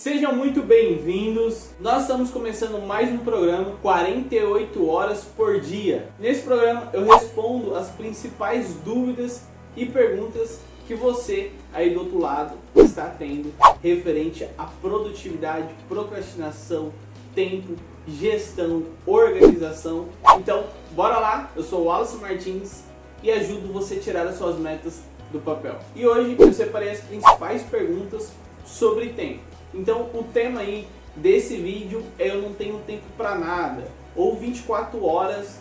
Sejam muito bem-vindos. Nós estamos começando mais um programa 48 horas por dia. Nesse programa eu respondo as principais dúvidas e perguntas que você aí do outro lado está tendo referente à produtividade, procrastinação, tempo, gestão, organização. Então, bora lá. Eu sou o Wallace Martins e ajudo você a tirar as suas metas do papel. E hoje eu separei as principais perguntas sobre tempo. Então o tema aí desse vídeo é eu não tenho tempo para nada, ou 24 horas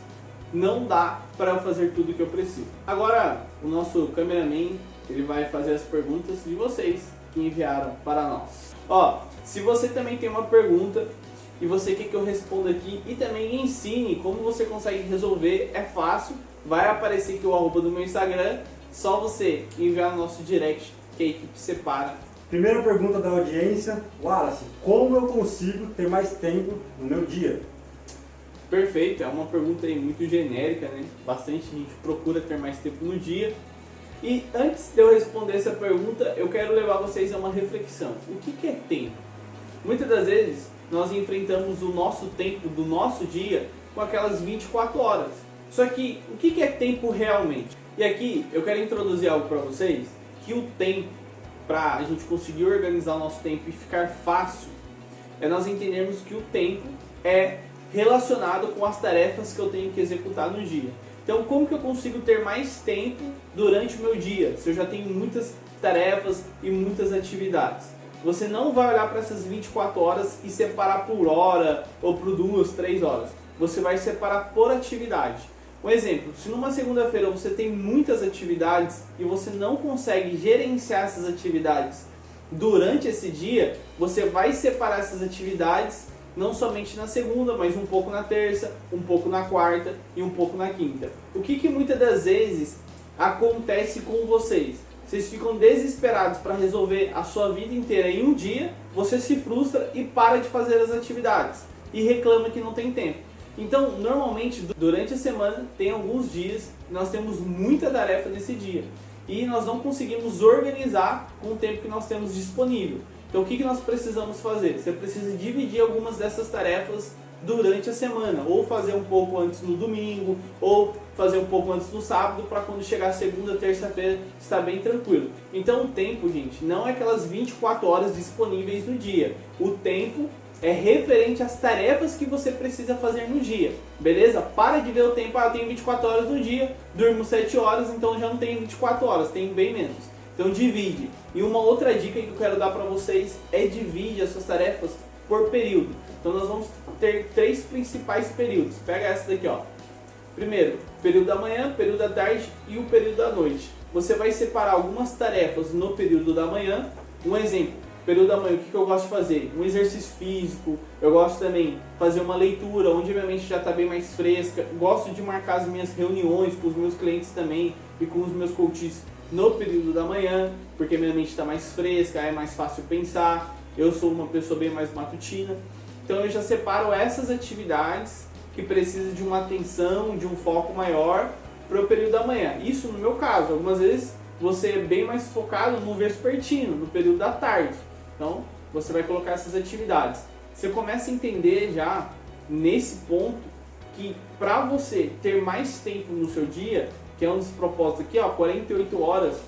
não dá para eu fazer tudo que eu preciso. Agora o nosso cameraman, ele vai fazer as perguntas de vocês que enviaram para nós. Se você também tem uma pergunta e você quer que eu responda aqui e também ensine como você consegue resolver, é fácil, vai aparecer aqui o arroba do meu Instagram, só você enviar no nosso direct que a equipe separa. Primeira pergunta da audiência, Wallace, como eu consigo ter mais tempo no meu dia? Perfeito, é uma pergunta aí muito genérica, né? Bastante gente procura ter mais tempo no dia. E antes de eu responder essa pergunta, eu quero levar vocês a uma reflexão. O que é tempo? Muitas das vezes nós enfrentamos o nosso tempo do nosso dia com aquelas 24 horas. Só que o que é tempo realmente? E aqui eu quero introduzir algo para vocês, que o tempo, para a gente conseguir organizar o nosso tempo e ficar fácil, é nós entendermos que o tempo é relacionado com as tarefas que eu tenho que executar no dia. Então, como que eu consigo ter mais tempo durante o meu dia, se eu já tenho muitas tarefas e muitas atividades? Você não vai olhar para essas 24 horas e separar por hora ou por 2, 3 horas. Você vai separar por atividade. Um exemplo, se numa segunda-feira você tem muitas atividades e você não consegue gerenciar essas atividades durante esse dia, você vai separar essas atividades não somente na segunda, mas um pouco na terça, um pouco na quarta e um pouco na quinta. O que muitas das vezes acontece com vocês? Vocês ficam desesperados para resolver a sua vida inteira em um dia, você se frustra e para de fazer as atividades e reclama que não tem tempo. Então, normalmente, durante a semana, tem alguns dias que nós temos muita tarefa nesse dia e nós não conseguimos organizar com o tempo que nós temos disponível. Então, o que nós precisamos fazer? Você precisa dividir algumas dessas tarefas durante a semana, ou fazer um pouco antes no domingo, ou fazer um pouco antes no sábado, para quando chegar segunda, terça-feira, estar bem tranquilo. Então, o tempo, gente, não é aquelas 24 horas disponíveis no dia. O tempo é referente às tarefas que você precisa fazer no dia, beleza? Para de ver o tempo, eu tenho 24 horas no dia, durmo 7 horas, então já não tenho 24 horas, tenho bem menos. Então divide. E uma outra dica que eu quero dar para vocês é divide as suas tarefas por período. Então nós vamos ter 3 principais períodos. Pega essa daqui, ó. Primeiro, período da manhã, período da tarde e o período da noite. Você vai separar algumas tarefas no período da manhã. Um exemplo. Período da manhã, o que eu gosto de fazer? Um exercício físico, eu gosto também de fazer uma leitura, onde minha mente já está bem mais fresca, gosto de marcar as minhas reuniões com os meus clientes também e com os meus coaches no período da manhã, porque minha mente está mais fresca, é mais fácil pensar, eu sou uma pessoa bem mais matutina, então eu já separo essas atividades que precisam de uma atenção, de um foco maior para o período da manhã. Isso no meu caso, algumas vezes você é bem mais focado no vespertino, no período da tarde. Então, você vai colocar essas atividades. Você começa a entender já, nesse ponto, que para você ter mais tempo no seu dia, que é um dos propósitos aqui, 48 horas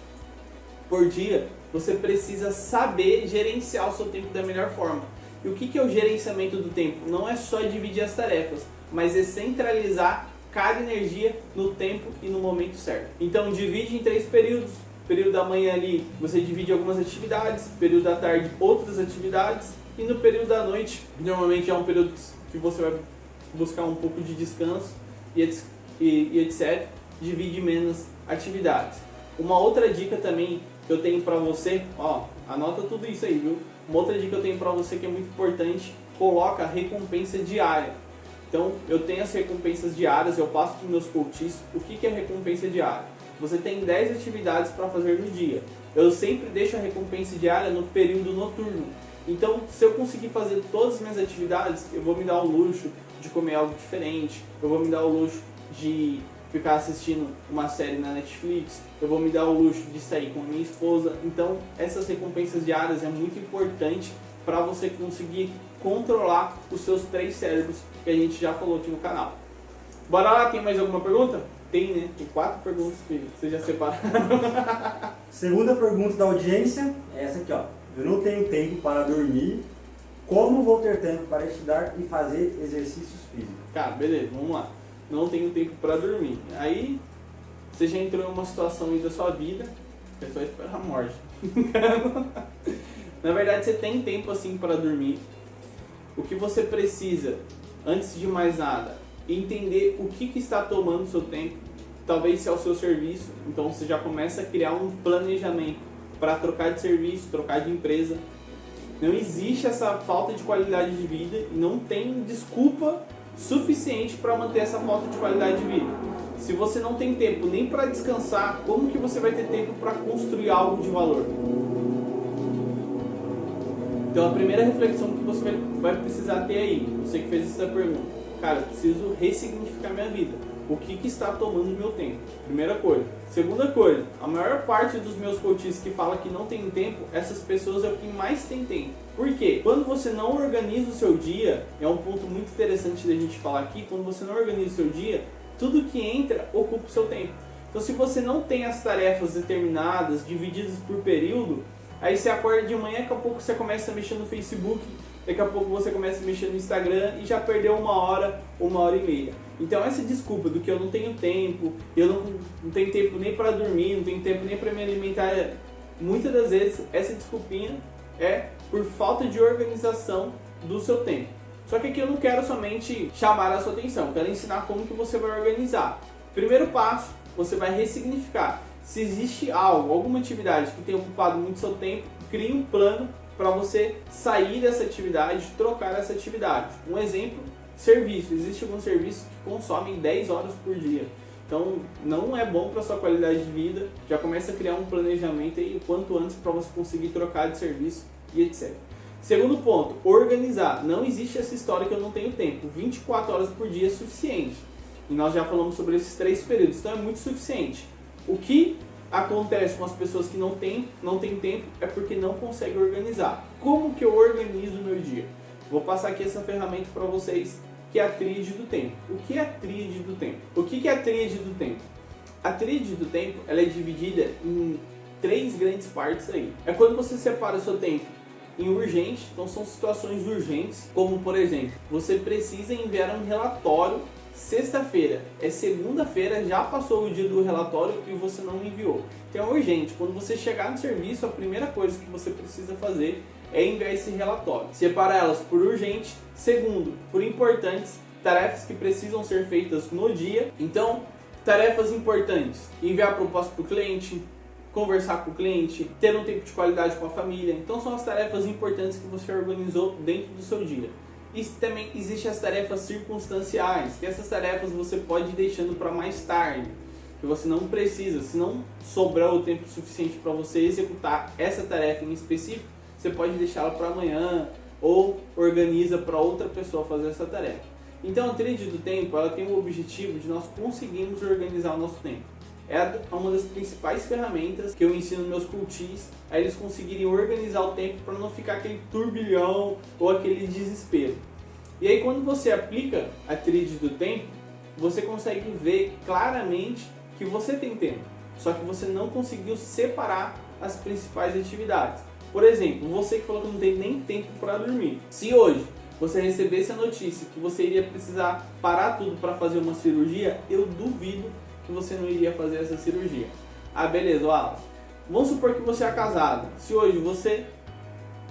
por dia, você precisa saber gerenciar o seu tempo da melhor forma. E o que é o gerenciamento do tempo? Não é só dividir as tarefas, mas é centralizar cada energia no tempo e no momento certo. Então, divide em 3 períodos. Período da manhã ali, você divide algumas atividades, período da tarde, outras atividades, e no período da noite, normalmente é um período que você vai buscar um pouco de descanso e etc. Divide menos atividades. Uma outra dica também que eu tenho para você, anota tudo isso aí, viu? Uma outra dica que eu tenho para você que é muito importante, coloca a recompensa diária. Então, eu tenho as recompensas diárias, eu passo para os meus coaches. O que é recompensa diária? Você tem 10 atividades para fazer no dia. Eu sempre deixo a recompensa diária no período noturno. Então, se eu conseguir fazer todas as minhas atividades, eu vou me dar o luxo de comer algo diferente, eu vou me dar o luxo de ficar assistindo uma série na Netflix, eu vou me dar o luxo de sair com a minha esposa. Então, essas recompensas diárias é muito importante para você conseguir controlar os seus 3 cérebros que a gente já falou aqui no canal. Bora lá, tem mais alguma pergunta? Tem, né? Tem 4 perguntas que vocês já separaram. Segunda pergunta da audiência é essa aqui, ó. Eu não tenho tempo para dormir. Como vou ter tempo para estudar e fazer exercícios físicos? Cara, beleza, vamos lá. Não tenho tempo para dormir. Aí você já entrou em uma situação aí da sua vida, que é só esperar a morte. Na verdade, você tem tempo assim para dormir. O que você precisa, antes de mais nada, entender o que está tomando o seu tempo. Talvez se é o seu serviço, então você já começa a criar um planejamento para trocar de serviço, trocar de empresa. Não existe essa falta de qualidade de vida e não tem desculpa suficiente para manter essa falta de qualidade de vida. Se você não tem tempo nem para descansar, como que você vai ter tempo para construir algo de valor? Então a primeira reflexão que você vai precisar ter aí, você que fez essa pergunta, cara, eu preciso ressignificar minha vida. O que está tomando meu tempo? Primeira coisa. Segunda coisa, a maior parte dos meus coaches que fala que não tem tempo, essas pessoas é o que mais tem tempo. Por quê? Quando você não organiza o seu dia, é um ponto muito interessante da gente falar aqui, quando você não organiza o seu dia, tudo que entra ocupa o seu tempo. Então se você não tem as tarefas determinadas, divididas por período, aí você acorda de manhã, daqui a pouco você começa a mexer no Facebook, daqui a pouco você começa a mexer no Instagram e já perdeu 1 hora, 1h30. Então essa desculpa do que eu não tenho tempo, eu não tenho tempo nem para dormir, não tenho tempo nem para me alimentar, muitas das vezes essa desculpinha é por falta de organização do seu tempo. Só que aqui eu não quero somente chamar a sua atenção, eu quero ensinar como que você vai organizar. Primeiro passo, você vai ressignificar. Se existe algo, alguma atividade que tem ocupado muito seu tempo, crie um plano para você sair dessa atividade, trocar essa atividade. Um exemplo, serviço. Existe alguns serviços que consomem 10 horas por dia. Então não é bom para sua qualidade de vida. Já começa a criar um planejamento aí o quanto antes para você conseguir trocar de serviço e etc. Segundo ponto, organizar. Não existe essa história que eu não tenho tempo. 24 horas por dia é suficiente. E nós já falamos sobre esses 3 períodos, então é muito suficiente. O que acontece com as pessoas que não têm tempo é porque não conseguem organizar. Como que eu organizo o meu dia? Vou passar aqui essa ferramenta para vocês, que é a tríade do tempo. O que é a tríade do tempo? O que é a tríade do tempo? A tríade do tempo ela é dividida em 3 grandes partes aí. É quando você separa o seu tempo em urgente, então são situações urgentes, como por exemplo, você precisa enviar um relatório sexta-feira, é segunda-feira, já passou o dia do relatório e você não enviou. Então é urgente, quando você chegar no serviço, a primeira coisa que você precisa fazer é enviar esse relatório. Separa elas por urgente, segundo, por importantes, tarefas que precisam ser feitas no dia. Então, tarefas importantes, enviar proposta para o cliente, conversar com o cliente, ter um tempo de qualidade com a família. Então são as tarefas importantes que você organizou dentro do seu dia. E também existem as tarefas circunstanciais, que essas tarefas você pode ir deixando para mais tarde, que você não precisa, se não sobrar o tempo suficiente para você executar essa tarefa em específico, você pode deixá-la para amanhã ou organiza para outra pessoa fazer essa tarefa. Então a tríade do tempo ela tem o objetivo de nós conseguirmos organizar o nosso tempo. É uma das principais ferramentas que eu ensino meus coaches a eles conseguirem organizar o tempo para não ficar aquele turbilhão ou aquele desespero. E aí quando você aplica a tríade do tempo, você consegue ver claramente que você tem tempo, só que você não conseguiu separar as principais atividades. Por exemplo, você que falou que não tem nem tempo para dormir. Se hoje você recebesse a notícia que você iria precisar parar tudo para fazer uma cirurgia, eu duvido que você não iria fazer essa cirurgia. Ah, beleza, Wallace. Vamos supor que você é casado. Se hoje você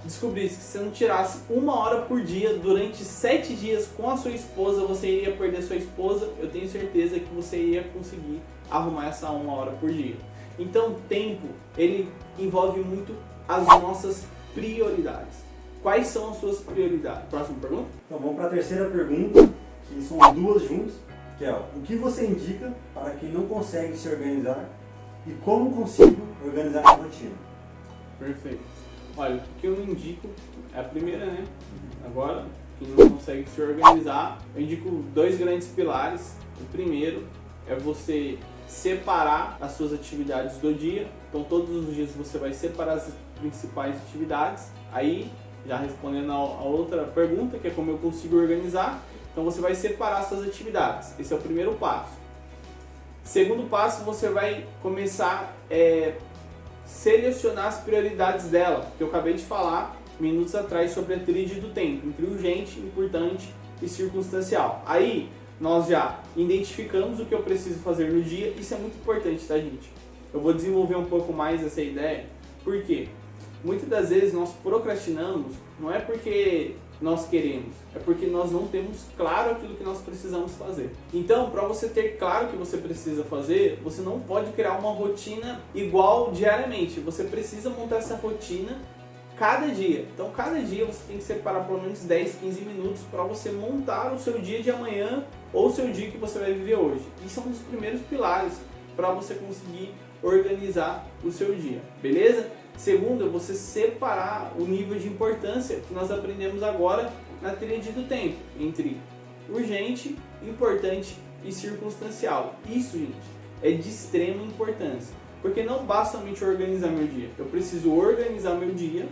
descobrisse que se você não tirasse 1 hora por dia durante 7 dias com a sua esposa, você iria perder sua esposa, eu tenho certeza que você iria conseguir arrumar essa 1 hora por dia. Então, tempo, ele envolve muito as nossas prioridades. Quais são as suas prioridades? Próxima pergunta? Então vamos para a terceira pergunta, que são 2 juntas, que é o que você indica para quem não consegue se organizar e como consigo organizar a rotina? Perfeito. Olha, o que eu indico é a primeira, né? Agora, quem não consegue se organizar, eu indico 2 grandes pilares. O primeiro é você separar as suas atividades do dia. Então todos os dias você vai separar as principais atividades. Aí Já respondendo a outra pergunta, que é como eu consigo organizar. Então você vai separar suas atividades. Esse é o primeiro passo. Segundo passo, você vai começar a selecionar as prioridades dela, que eu acabei de falar minutos atrás sobre a tríade do tempo, entre urgente, importante e circunstancial. Aí nós já identificamos o que eu preciso fazer no dia. Isso é muito importante, tá, gente? Eu vou desenvolver um pouco mais essa ideia, porque muitas das vezes nós procrastinamos, não é porque nós queremos, é porque nós não temos claro aquilo que nós precisamos fazer. Então, para você ter claro o que você precisa fazer, você não pode criar uma rotina igual diariamente. Você precisa montar essa rotina cada dia. Então, cada dia você tem que separar pelo menos 10, 15 minutos para você montar o seu dia de amanhã ou o seu dia que você vai viver hoje. Isso é um dos primeiros pilares para você conseguir organizar o seu dia, beleza? Segundo, é você separar o nível de importância que nós aprendemos agora na tríade do tempo, entre urgente, importante e circunstancial. Isso, gente, é de extrema importância, porque não basta somente organizar meu dia. Eu preciso organizar meu dia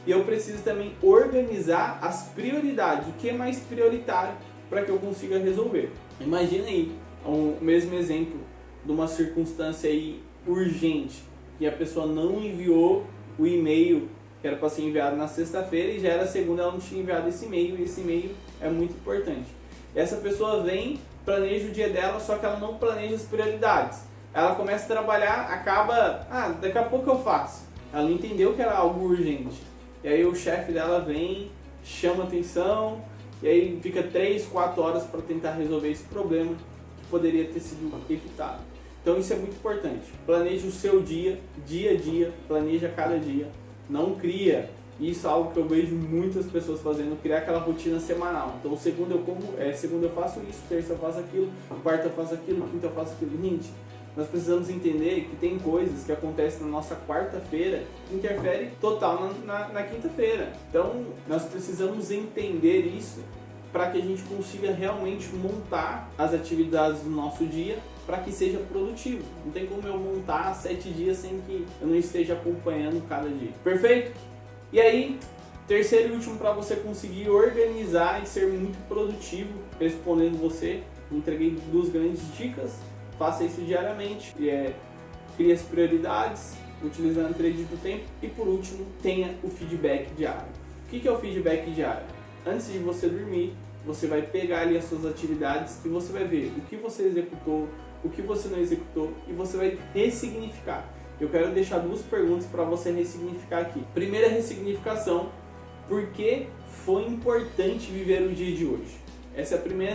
e eu preciso também organizar as prioridades, o que é mais prioritário para que eu consiga resolver. Imagina aí, o mesmo exemplo de uma circunstância aí urgente, que a pessoa não enviou o e-mail que era para ser enviado na sexta-feira e já era segunda, ela não tinha enviado esse e-mail, e esse e-mail é muito importante. Essa pessoa vem, planeja o dia dela, só que ela não planeja as prioridades. Ela começa a trabalhar, acaba, daqui a pouco eu faço. Ela não entendeu que era algo urgente. E aí o chefe dela vem, chama atenção, e aí fica 3, 4 horas para tentar resolver esse problema que poderia ter sido evitado. Então isso é muito importante. Planeje o seu dia, dia a dia, planeja cada dia. Não cria, isso é algo que eu vejo muitas pessoas fazendo, criar aquela rotina semanal. Então segunda eu faço isso, terça eu faço aquilo, quarta eu faço aquilo, quinta eu faço aquilo. Gente, nós precisamos entender que tem coisas que acontecem na nossa quarta-feira que interferem total na quinta-feira. Então nós precisamos entender isso para que a gente consiga realmente montar as atividades do nosso dia para que seja produtivo. Não tem como eu montar 7 dias sem que eu não esteja acompanhando cada dia. Perfeito? E aí, terceiro e último, para você conseguir organizar e ser muito produtivo, respondendo você, entreguei 2 grandes dicas. Faça isso diariamente, crie as prioridades, utilizando a tríade do tempo. E por último, tenha o feedback diário. O que é o feedback diário? Antes de você dormir, você vai pegar ali as suas atividades e você vai ver o que você executou, o que você não executou, e você vai ressignificar. Eu quero deixar 2 perguntas para você ressignificar aqui. Primeira ressignificação: por que foi importante viver o dia de hoje? Essa é a primeira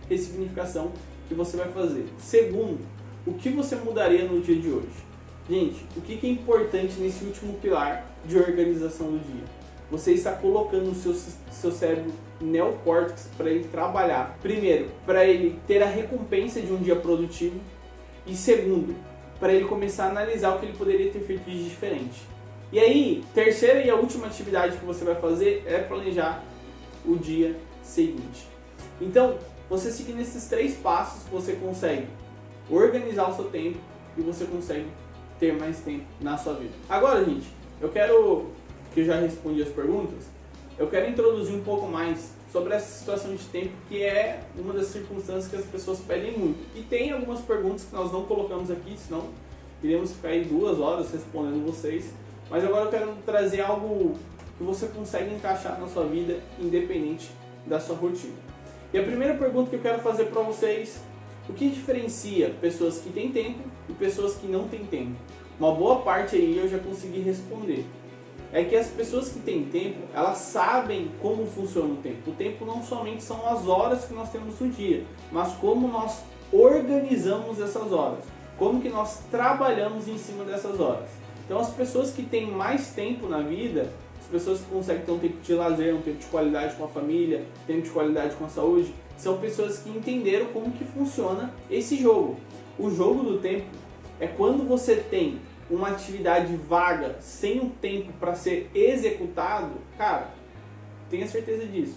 ressignificação que você vai fazer. Segundo, o que você mudaria no dia de hoje? Gente, o que é importante nesse último pilar de organização do dia? Você está colocando o seu cérebro neocórtex para ele trabalhar. Primeiro, para ele ter a recompensa de um dia produtivo. E segundo, para ele começar a analisar o que ele poderia ter feito de diferente. E aí, terceira e a última atividade que você vai fazer é planejar o dia seguinte. Então, você seguindo esses 3 passos, você consegue organizar o seu tempo e você consegue ter mais tempo na sua vida. Agora, gente, que eu já respondi as perguntas, eu quero introduzir um pouco mais sobre essa situação de tempo, que é uma das circunstâncias que as pessoas pedem muito. E tem algumas perguntas que nós não colocamos aqui, senão iríamos ficar aí 2 horas respondendo vocês. Mas agora eu quero trazer algo que você consegue encaixar na sua vida, independente da sua rotina. E a primeira pergunta que eu quero fazer para vocês: o que diferencia pessoas que têm tempo e pessoas que não têm tempo? Uma boa parte aí eu já consegui responder. É que as pessoas que têm tempo, elas sabem como funciona o tempo. O tempo não somente são as horas que nós temos no dia, mas como nós organizamos essas horas, como que nós trabalhamos em cima dessas horas. Então as pessoas que têm mais tempo na vida, as pessoas que conseguem ter um tempo de lazer, um tempo de qualidade com a família, tempo de qualidade com a saúde, são pessoas que entenderam como que funciona esse jogo. O jogo do tempo é quando você tem uma atividade vaga, sem um tempo para ser executado. Cara, tenha certeza disso.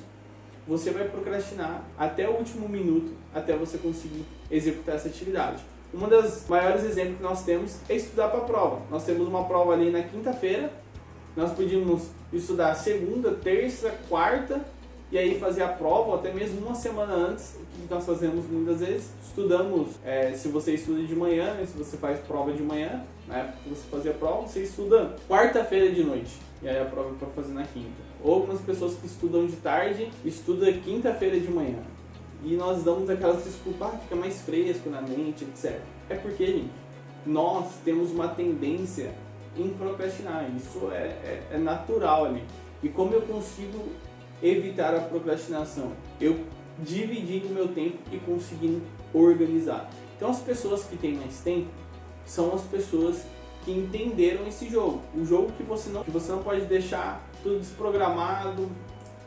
Você vai procrastinar até o último minuto, até você conseguir executar essa atividade. Um dos maiores exemplos que nós temos é estudar para a prova. Nós temos uma prova ali na quinta-feira, nós podíamos estudar segunda, terça, quarta, e aí fazer a prova, ou até mesmo uma semana antes, o que nós fazemos muitas vezes. Estudamos, se você estuda de manhã, se você faz prova de manhã, na época que você fazia a prova, você estuda quarta-feira de noite, e aí a prova é para fazer na quinta. Ou algumas pessoas que estudam de tarde, estudam quinta-feira de manhã. E nós damos aquelas desculpas, fica mais fresco na mente, etc. É porque, gente, nós temos uma tendência em procrastinar, isso é natural ali. E como eu consigo evitar a procrastinação? Eu dividindo o meu tempo e conseguindo organizar. Então as pessoas que têm mais tempo são as pessoas que entenderam esse jogo. O jogo que você não pode deixar tudo desprogramado,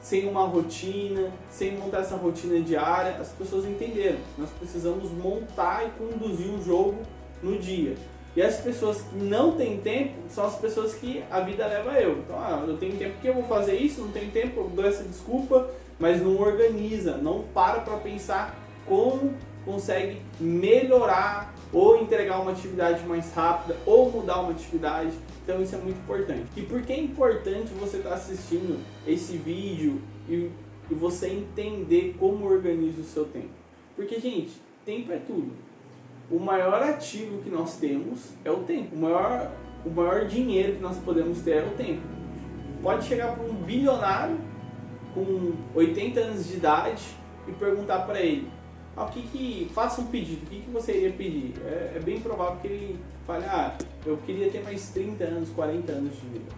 sem uma rotina, sem montar essa rotina diária. As pessoas entenderam. Nós precisamos montar e conduzir o jogo no dia. E as pessoas que não têm tempo são as pessoas que a vida leva eu. Então, eu tenho tempo que eu vou fazer isso, não tenho tempo, eu dou essa desculpa, mas não organiza, não para pensar como consegue melhorar ou entregar uma atividade mais rápida ou mudar uma atividade. Então isso é muito importante. E por que é importante você estar assistindo esse vídeo e você entender como organiza o seu tempo? Porque, gente, tempo é tudo. O maior ativo que nós temos é o tempo. O maior dinheiro que nós podemos ter é o tempo. Pode chegar para um bilionário com 80 anos de idade e perguntar para ele, faça um pedido, o que você iria pedir? É bem provável que ele fale, eu queria ter mais 30 anos, 40 anos de vida.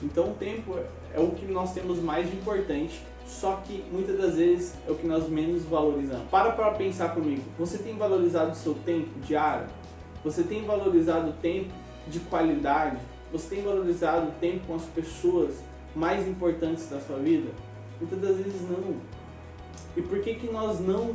Então o tempo é o que nós temos mais de importante, só que muitas das vezes é o que nós menos valorizamos. Para pensar comigo, você tem valorizado o seu tempo diário? Você tem valorizado o tempo de qualidade? Você tem valorizado o tempo com as pessoas mais importantes da sua vida? Muitas das vezes não. E por que nós não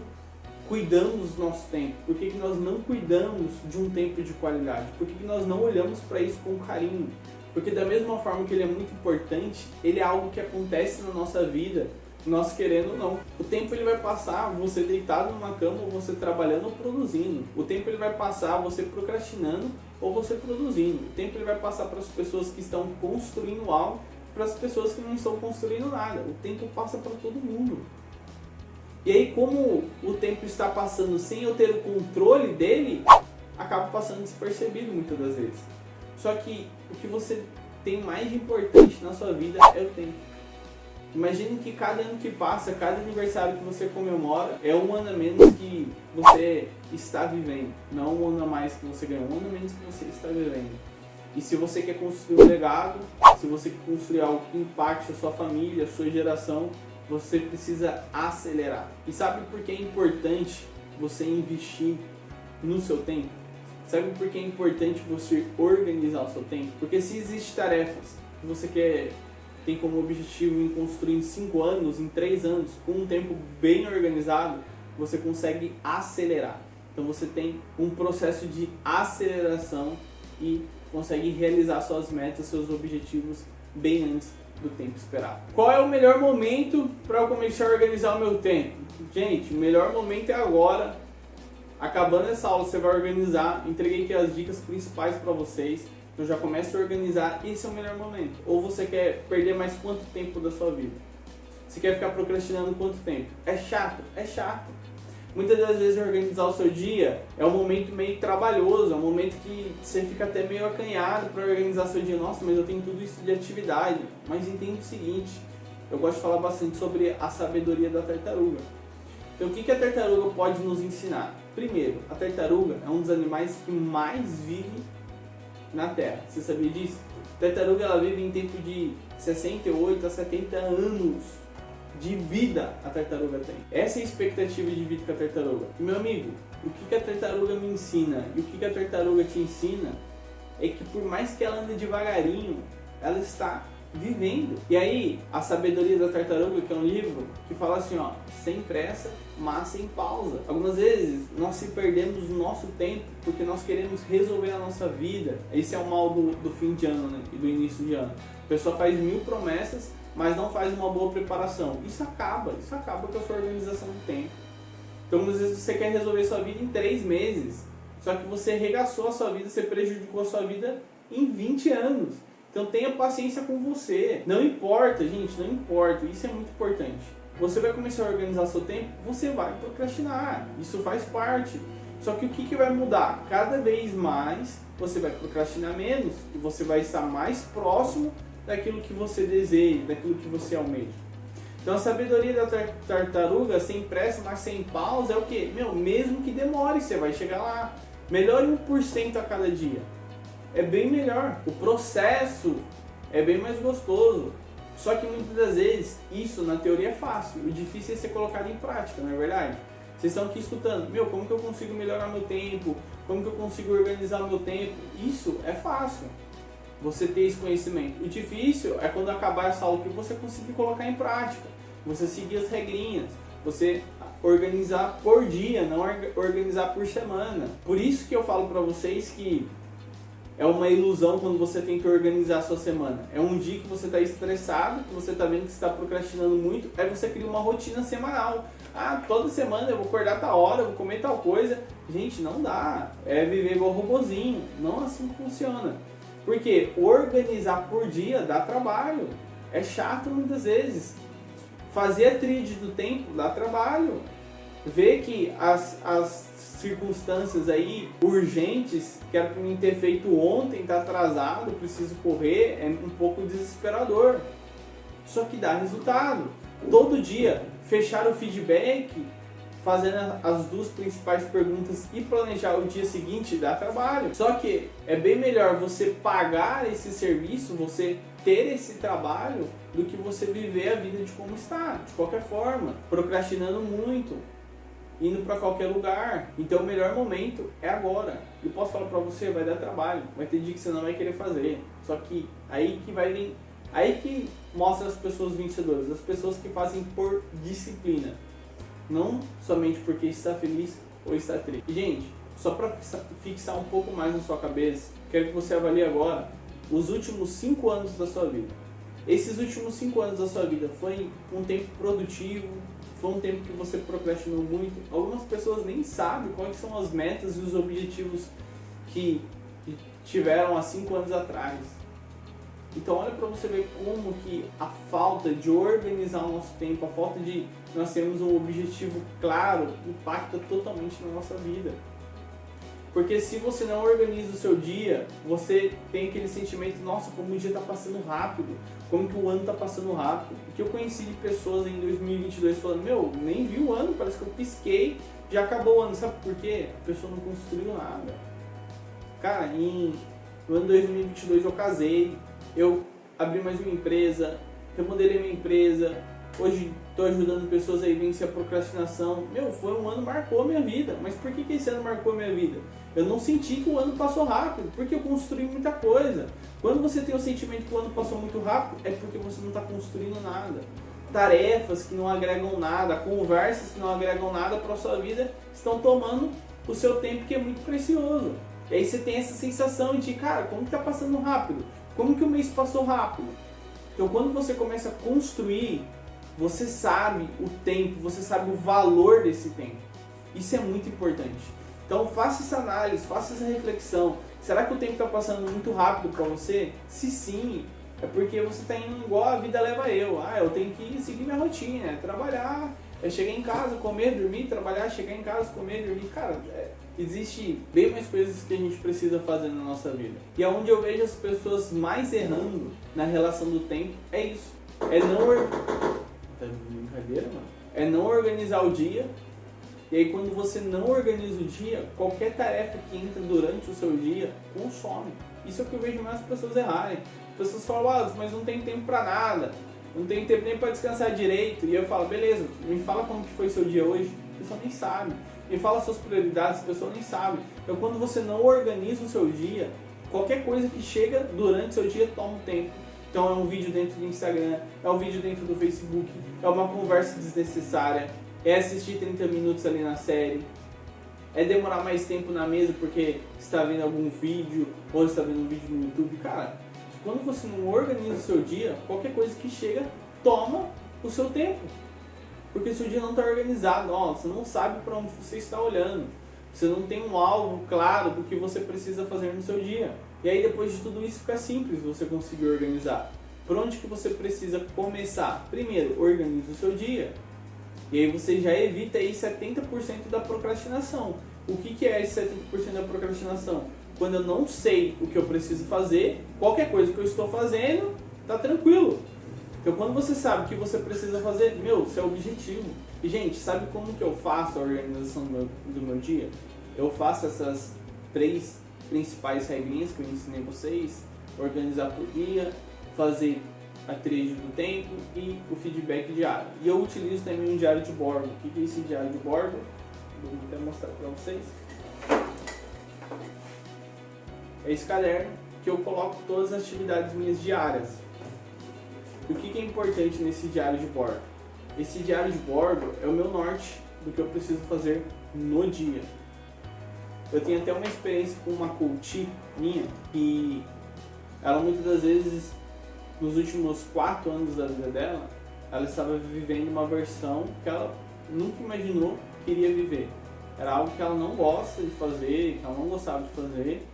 cuidamos do nosso tempo? Por que nós não cuidamos de um tempo de qualidade? Por que nós não olhamos para isso com carinho? Porque da mesma forma que ele é muito importante, ele é algo que acontece na nossa vida, nós querendo ou não. O tempo ele vai passar você deitado numa cama ou você trabalhando ou produzindo. O tempo ele vai passar você procrastinando ou você produzindo. O tempo ele vai passar para as pessoas que estão construindo algo, para as pessoas que não estão construindo nada. O tempo passa para todo mundo. E aí, como o tempo está passando sem eu ter o controle dele, acaba passando despercebido muitas das vezes. Só que o que você tem mais de importante na sua vida é o tempo. Imagine que cada ano que passa, cada aniversário que você comemora é um ano a menos que você está vivendo. Não um ano a mais que você ganhou, um ano a menos que você está vivendo. E se você quer construir um legado, se você quer construir algo que impacte a sua família, a sua geração, você precisa acelerar. E sabe por que é importante você investir no seu tempo? Sabe por que é importante você organizar o seu tempo? Porque se existem tarefas que você tem como objetivo em construir em 5 anos, em 3 anos, com um tempo bem organizado, você consegue acelerar. Então você tem um processo de aceleração e consegue realizar suas metas, seus objetivos bem antes do tempo esperado. Qual é o melhor momento para eu começar a organizar o meu tempo? Gente, o melhor momento é agora. Acabando essa aula, você vai organizar. Entreguei aqui as dicas principais para vocês. Então já começa a organizar. Esse é o melhor momento. Ou você quer perder mais quanto tempo da sua vida? Você quer ficar procrastinando quanto tempo? É chato? É chato. Muitas das vezes organizar o seu dia é um momento meio trabalhoso, é um momento que você fica até meio acanhado para organizar seu dia. Nossa, mas eu tenho tudo isso de atividade. Mas entende o seguinte, eu gosto de falar bastante sobre a sabedoria da tartaruga. Então o que a tartaruga pode nos ensinar? Primeiro, a tartaruga é um dos animais que mais vive na Terra. Você sabia disso? A tartaruga ela vive em tempo de 68 a 70 anos de vida a tartaruga tem. Essa é a expectativa de vida com a tartaruga. E, meu amigo, o que a tartaruga me ensina e o que a tartaruga te ensina é que por mais que ela ande devagarinho, ela está vivendo. E aí, a sabedoria da tartaruga, que é um livro que fala assim, sem pressa, mas sem pausa. Algumas vezes nós se perdemos no nosso tempo porque nós queremos resolver a nossa vida. Esse é o mal do fim de ano, né? E do início de ano. A pessoa faz 1000 promessas, mas não faz uma boa preparação. Isso acaba com a sua organização do tempo. Então, às vezes você quer resolver sua vida em 3 meses, só que você regaçou a sua vida, você prejudicou a sua vida em 20 anos. Então tenha paciência com você. Não importa, gente, não importa. Isso é muito importante. Você vai começar a organizar seu tempo, você vai procrastinar. Isso faz parte. Só que o que vai mudar? Cada vez mais você vai procrastinar menos e você vai estar mais próximo daquilo que você deseja, daquilo que você almeja. Então a sabedoria da tartaruga, sem pressa, mas sem pausa, é o quê? Mesmo que demore, você vai chegar lá. Melhore 1% a cada dia. É bem melhor. O processo é bem mais gostoso. Só que muitas das vezes, isso na teoria é fácil. O difícil é ser colocado em prática, não é verdade? Vocês estão aqui escutando, como que eu consigo melhorar meu tempo? Como que eu consigo organizar meu tempo? Isso é fácil, você ter esse conhecimento. O difícil é quando acabar essa aula que você conseguir colocar em prática. Você seguir as regrinhas, você organizar por dia, não organizar por semana. Por isso que eu falo para vocês que é uma ilusão quando você tenta organizar a sua semana. É um dia que você está estressado, que você está vendo que você está procrastinando muito, aí você cria uma rotina semanal. Toda semana eu vou acordar tal hora, eu vou comer tal coisa. Gente, não dá. É viver igual robozinho. Não é assim que funciona. Porque organizar por dia dá trabalho. É chato muitas vezes. Fazer a tríade do tempo dá trabalho. Ver que as circunstâncias aí urgentes que era para mim ter feito ontem, está atrasado, preciso correr, é um pouco desesperador. Só que dá resultado. Todo dia, fechar o feedback, fazendo as duas principais perguntas e planejar o dia seguinte dá trabalho. Só que é bem melhor você pagar esse serviço, você ter esse trabalho, do que você viver a vida de como está, de qualquer forma, procrastinando muito, indo para qualquer lugar. Então o melhor momento é agora. Eu posso falar para você, vai dar trabalho, vai ter dia que você não vai querer fazer. Só que aí que vai vir, aí que mostra as pessoas vencedoras, as pessoas que fazem por disciplina, não somente porque está feliz ou está triste. E, gente, só para fixar um pouco mais na sua cabeça, quero que você avalie agora os últimos 5 anos da sua vida. Esses últimos 5 anos da sua vida foi um tempo produtivo? Foi um tempo que você procrastinou muito? Algumas pessoas nem sabem quais são as metas e os objetivos que tiveram há 5 anos atrás. Então olha para você ver como que a falta de organizar o nosso tempo, a falta de nós termos um objetivo claro, impacta totalmente na nossa vida. Porque se você não organiza o seu dia, você tem aquele sentimento, nossa, como o dia está passando rápido, como que o ano está passando rápido. Porque eu conheci de pessoas em 2022 falando, nem vi o ano, parece que eu pisquei, já acabou o ano. Sabe por quê? A pessoa não construiu nada. Cara, no ano 2022 eu casei, eu abri mais uma empresa, remodelei minha empresa, hoje estou ajudando pessoas a vencer a procrastinação. Foi um ano que marcou a minha vida. Mas por que esse ano marcou a minha vida? Eu não senti que o ano passou rápido, porque eu construí muita coisa. Quando você tem o sentimento que o ano passou muito rápido, é porque você não está construindo nada. Tarefas que não agregam nada, conversas que não agregam nada para a sua vida, estão tomando o seu tempo, que é muito precioso. E aí você tem essa sensação de, cara, como que está passando rápido? Como que o mês passou rápido? Então quando você começa a construir, você sabe o tempo, você sabe o valor desse tempo. Isso é muito importante. Então faça essa análise, faça essa reflexão. Será que o tempo está passando muito rápido para você? Se sim, é porque você está indo igual a vida leva eu. Eu tenho que seguir minha rotina, é trabalhar, é chegar em casa, comer, dormir, trabalhar, chegar em casa, comer, dormir. Cara, existe bem mais coisas que a gente precisa fazer na nossa vida. E aonde eu vejo as pessoas mais errando na relação do tempo é isso. É não... Tá de brincadeira, mano? É não organizar o dia. E aí quando você não organiza o dia, qualquer tarefa que entra durante o seu dia consome. Isso é o que eu vejo mais as pessoas errarem. As pessoas falam, mas não tem tempo pra nada, não tem tempo nem pra descansar direito. E eu falo, beleza, me fala como que foi seu dia hoje. A pessoa nem sabe. Me fala suas prioridades, a pessoa nem sabe. Então quando você não organiza o seu dia, qualquer coisa que chega durante o seu dia toma um tempo. Então é um vídeo dentro do Instagram, é um vídeo dentro do Facebook, é uma conversa desnecessária, é assistir 30 minutos ali na série, é demorar mais tempo na mesa porque está vendo algum vídeo ou está vendo um vídeo no YouTube. Cara, quando você não organiza o seu dia, qualquer coisa que chega toma o seu tempo. Porque o seu dia não está organizado, você não sabe para onde você está olhando, você não tem um alvo claro do que você precisa fazer no seu dia. E aí depois de tudo isso fica simples você conseguir organizar. Por onde que você precisa começar? Primeiro, organize o seu dia. E aí você já evita aí 70% da procrastinação. O que é esse 70% da procrastinação? Quando eu não sei o que eu preciso fazer, qualquer coisa que eu estou fazendo, tá tranquilo. Então quando você sabe o que você precisa fazer, seu objetivo. E gente, sabe como que eu faço a organização do meu dia? Eu faço essas 3 principais regrinhas que eu ensinei vocês: organizar por dia, fazer a tríade do tempo e o feedback diário. E eu utilizo também um diário de bordo. O que é esse diário de bordo? Vou até mostrar para vocês. É esse caderno que eu coloco todas as atividades minhas diárias. E o que é importante nesse diário de bordo? Esse diário de bordo é o meu norte do que eu preciso fazer no dia. Eu tenho até uma experiência com uma coach minha, que ela muitas das vezes, nos últimos 4 anos da vida dela, ela estava vivendo uma versão que ela nunca imaginou que iria viver. Era algo que ela não gosta de fazer, que ela não gostava de fazer.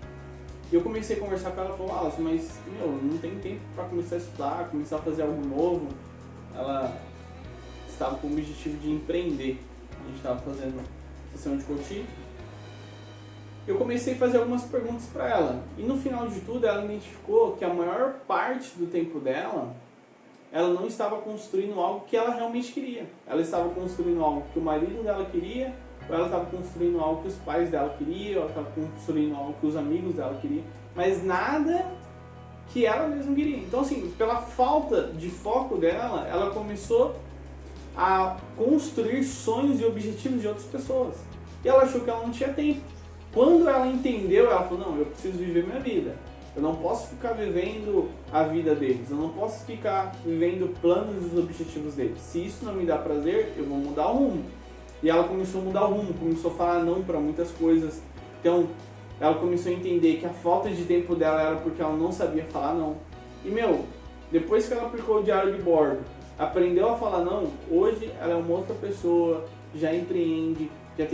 E eu comecei a conversar com ela e falou: mas não tem tempo para começar a estudar, começar a fazer algo novo. Ela estava com o objetivo de empreender. A gente estava fazendo sessão de coaching. Eu comecei a fazer algumas perguntas para ela. E no final de tudo, ela identificou que a maior parte do tempo dela, ela não estava construindo algo que ela realmente queria. Ela estava construindo algo que o marido dela queria, ou ela estava construindo algo que os pais dela queriam, ou ela estava construindo algo que os amigos dela queriam, mas nada que ela mesma queria. Então, assim, pela falta de foco dela, ela começou a construir sonhos e objetivos de outras pessoas. E ela achou que ela não tinha tempo. Quando ela entendeu, ela falou: não, eu preciso viver minha vida. Eu não posso ficar vivendo a vida deles. Eu não posso ficar vivendo planos e os objetivos deles. Se isso não me dá prazer, eu vou mudar o rumo. E ela começou a mudar o rumo, começou a falar não para muitas coisas. Então, ela começou a entender que a falta de tempo dela era porque ela não sabia falar não. E depois que ela aplicou o diário de bordo, aprendeu a falar não, hoje ela é uma outra pessoa, já empreende, já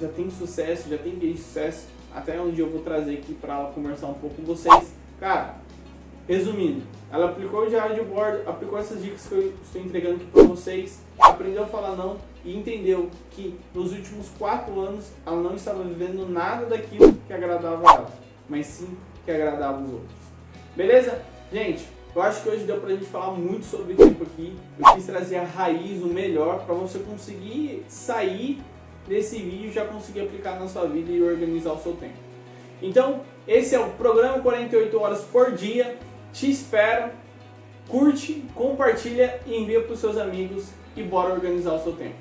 tem sucesso, já tem case de sucesso, até onde eu vou trazer aqui para ela conversar um pouco com vocês. Cara, resumindo, ela aplicou o diário de bordo, aplicou essas dicas que eu estou entregando aqui para vocês, aprendeu a falar não e entendeu que nos últimos 4 anos ela não estava vivendo nada daquilo que agradava ela, mas sim que agradava os outros. Beleza? Gente, eu acho que hoje deu pra gente falar muito sobre tempo aqui. Eu quis trazer a raiz, o melhor, para você conseguir sair desse vídeo e já conseguir aplicar na sua vida e organizar o seu tempo. Então, esse é o programa 48 horas por dia. Te espero. Curte, compartilha e envia para os seus amigos e bora organizar o seu tempo.